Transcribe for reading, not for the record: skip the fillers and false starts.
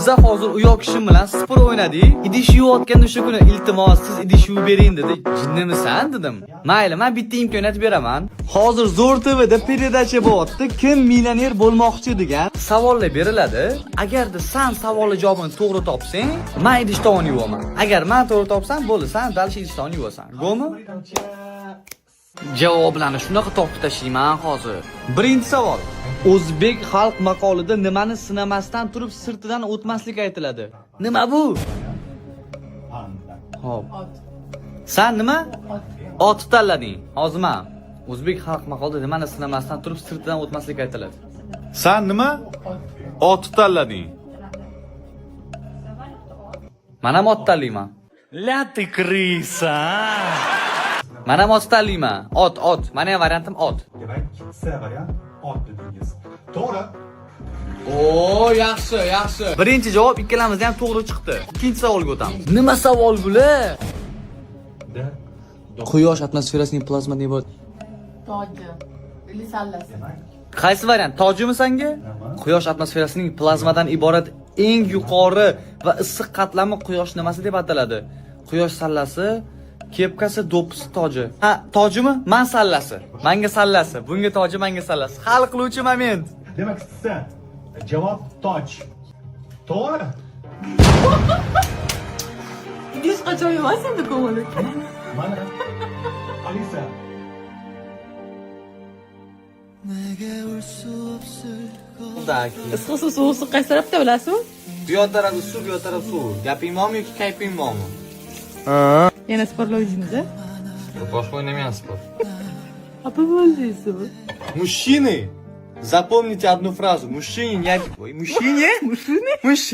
Biza hozir u yoq kishim bilan sport o'ynadik. Idish yuvayotganda o'sha kuni iltimos siz idish yuvib bering dedi. Jinnimisan dedim. Mayli, men bitta imkoniyat beraman. Hozir Zo'r TVda peredacha bo'lyapti. Kim millioner bo'lmoqchi degan savollar beriladi. Agarda sen savollar javobini to'g'ri topsang, men idish tovoni yuvaman. Agar men to'g'ri topsam, bo'ldi, sen dal idish tovoni yuvasan. Go'mi? Javoblarni shunaqa topib tashlayman hozir. Birinchi savol. O'zbek xalq maqolida nimani sinamasdan turib sirtidan o'tmaslik aytiladi? Nima bu? Xo'p. Sen nima? Ot tanlading. Hozir men O'zbek xalq maqolida nimani sinamasdan turib sirtidan o'tmaslik aytiladi? Sen nima? Ot tanlading. Men ham ot tanlayman. La ты крыса! Men ham ot tanlayman. Ot. Meni ham variantim ot. Demak, ikkisi variant ot dedingiz. To'g'ri. Oo, yaxshi. Birinchi javob ikkalamizda ham to'g'ri chiqdi. Ikkinchi savolga o'tamiz. Nima savol bular? Quyosh atmosferasining plazmadan iborat. Toji. Ili sallasi. Qaysi variant? Tojimi senga? Quyosh atmosferasining plazmadan iborat eng yuqori va issiq qatlami quyosh nimasi deb ataladi? Quyosh sallasi, kepkasi, do'ppisi, toji. Ha, tojimi? Men sallasi. Menga sallasi. Bunga toji, menga sallasi. Hal qiluvchi moment. Demak, sizda javob toj. To'g'ri. Idish qachon emas endi ko'ngli. Mana Alisa. Issiq suv, sovuq suv qaysi tarafda bilasizmi? Bu yoq tarafda suv, bu yoq tarafda suv. Gaping bormi yoki kayfing bormi? Yana sportlovchimiz-a? Boshqa o'ynamayman sport. Apa bo'ldingizmi? Мужчины, запомните одну фразу. Мужчине не... Ой, мужчине? Mushuni? Мужчине.